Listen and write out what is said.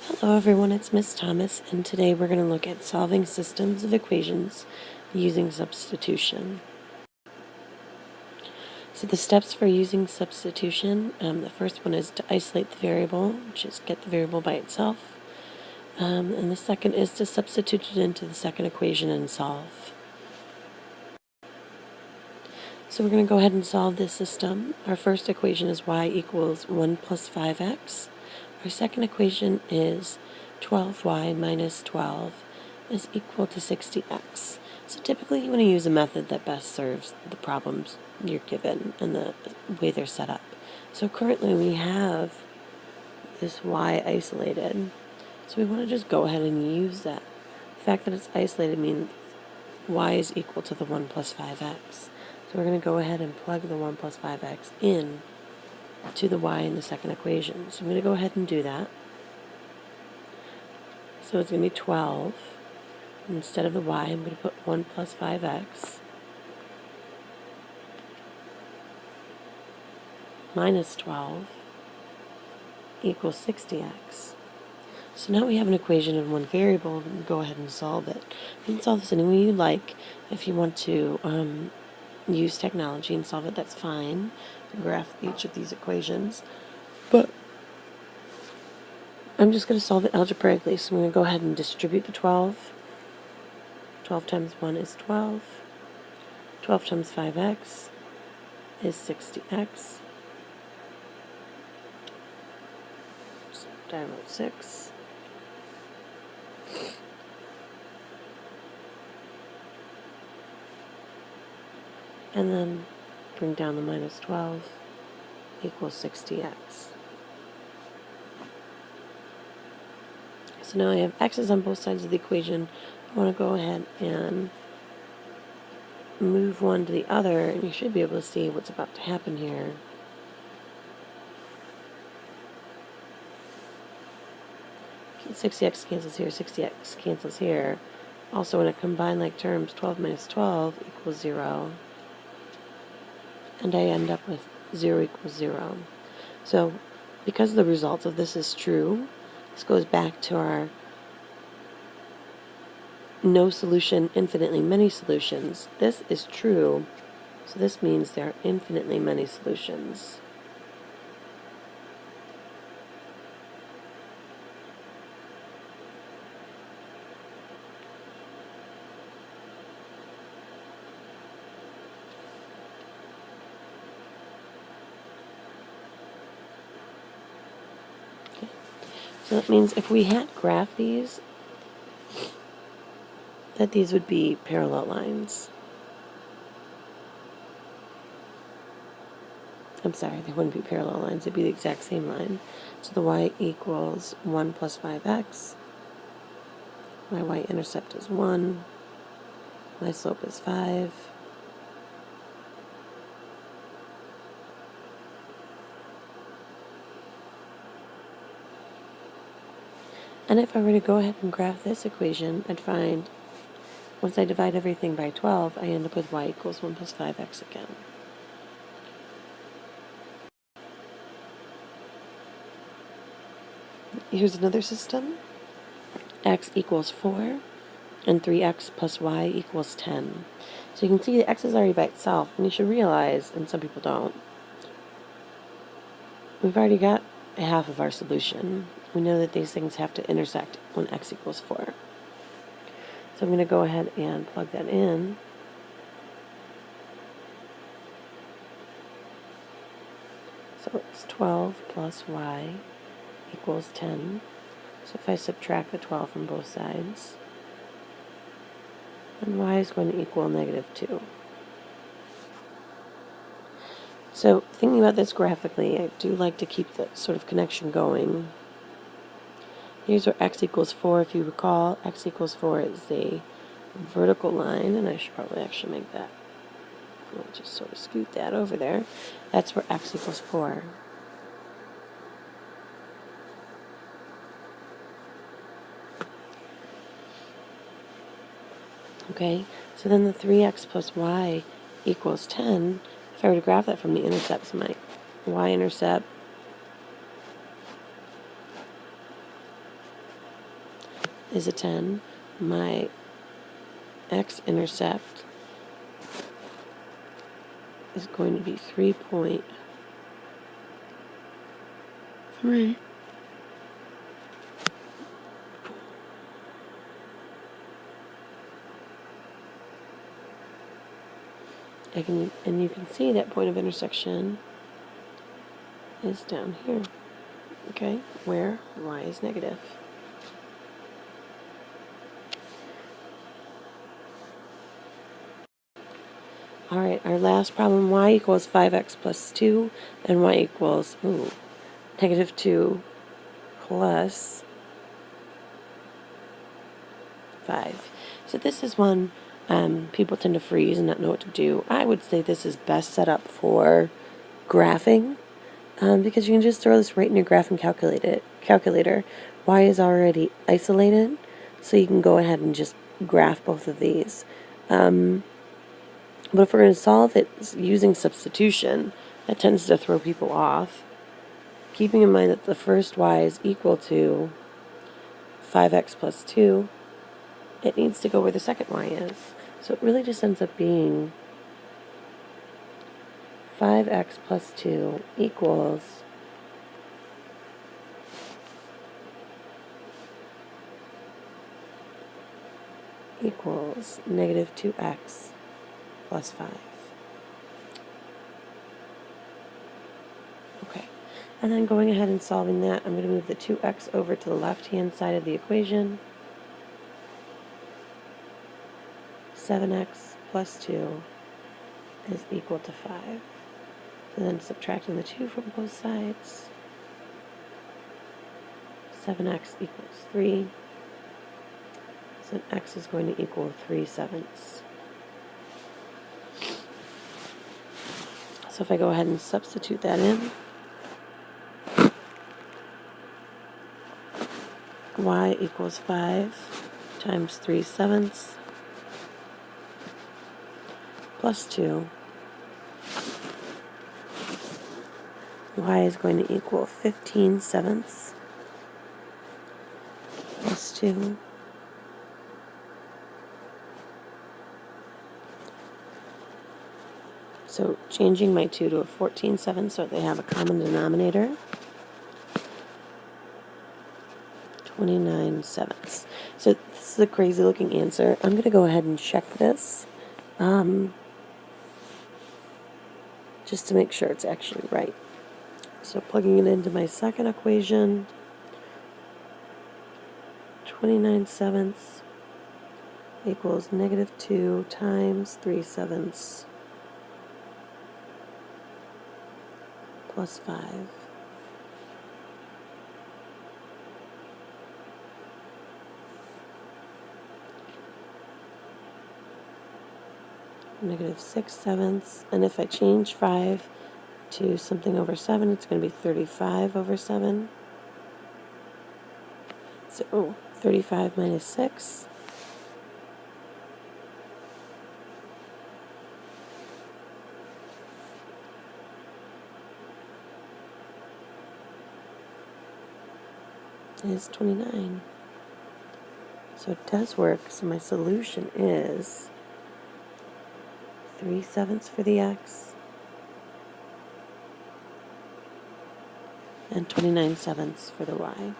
Hello everyone, it's Miss Thomas, and today we're going to look at solving systems of equations using substitution. So the steps for using substitution, the first one is to isolate the variable, which is get the variable by itself. And the second is to substitute it into the second equation and solve. So we're going to go ahead and solve this system. Our first equation is y equals 1 plus 5x. Our second equation is 12y minus 12 is equal to 60x. So typically you want to use a method that best serves the problems you're given and the way they're set up. So currently we have this y isolated. So we want to just go ahead and use that. The fact that it's isolated means y is equal to the 1 plus 5x. So we're going to go ahead and plug the 1 plus 5x in to the y in the second equation. So I'm going to go ahead and do that. So it's going to be 12. Instead of the y, I'm going to put 1 plus 5x minus 12 equals 60x. So now we have an equation of one variable. We can go ahead and solve it. You can solve this any way you like. If you want to use technology and solve it, that's fine. Graph each of these equations. But I'm just going to solve it algebraically. So I'm going to go ahead and distribute the 12. 12 times 1 is 12. 12 times 5x is 60x. So I wrote 6. And then bring down the minus 12 equals 60x. So now I have x's on both sides of the equation. I want to go ahead and move one to the other, and you should be able to see what's about to happen here. Okay, 60x cancels here, 60x cancels here. Also, when I combine like terms, 12 minus 12 equals 0. And I end up with 0 equals 0. So, because the result of this is true, this goes back to our no solution, infinitely many solutions. This is true, so this means there are infinitely many solutions. Okay. So that means if we had graphed these, that these would be parallel lines. I'm sorry, they wouldn't be parallel lines, they'd be the exact same line. So the y equals 1 plus 5x. My y-intercept is 1. My slope is 5. And if I were to go ahead and graph this equation, I'd find once I divide everything by 12, I end up with y equals 1 plus 5x again. Here's another system. X equals 4, and 3x plus y equals 10. So you can see the x is already by itself, and you should realize, and some people don't, we've already got half of our solution. We know that these things have to intersect when x equals 4. So I'm going to go ahead and plug that in. So it's 12 plus y equals 10. So if I subtract the 12 from both sides, then y is going to equal negative 2. So thinking about this graphically, I do like to keep that sort of connection going. Here's where x equals 4. If you recall, x equals 4 is a vertical line, and I should probably actually make that. I'll just sort of scoot that over there. That's where x equals 4. Okay, so then the 3x plus y equals 10. If I were to graph that from the intercepts, my y-intercept is a 10. My x-intercept is going to be 3.3. And you can see that point of intersection is down here, okay, where y is negative. All right, our last problem, y equals 5x plus 2, and y equals, negative 2 plus 5. So this is one people tend to freeze and not know what to do. I would say this is best set up for graphing, because you can just throw this right in your graphing calculator. Y is already isolated, so you can go ahead and just graph both of these. But if we're going to solve it using substitution, that tends to throw people off. Keeping in mind that the first y is equal to 5x plus 2, it needs to go where the second y is. So it really just ends up being 5x plus 2 equals negative 2x plus 5. Okay, and then going ahead and solving that, I'm going to move the 2x over to the left-hand side of the equation. 7x plus 2 is equal to 5. So then subtracting the 2 from both sides, 7x equals 3. So x is going to equal 3/7. So if I go ahead and substitute that in, y equals 5 times 3/7 plus 2. Y is going to equal 15/7 plus 2. So changing my 2 to a 14/7 so they have a common denominator. 29/7. So this is a crazy looking answer. I'm going to go ahead and check this just to make sure it's actually right. So plugging it into my second equation, 29/7 equals negative 2 times 3/7 plus 5. Negative 6/7, and if I change 5 to something over 7, it's going to be 35/7. So 35 minus 6 is 29. So it does work. So my solution is 3/7 for the x and 29/7 for the y.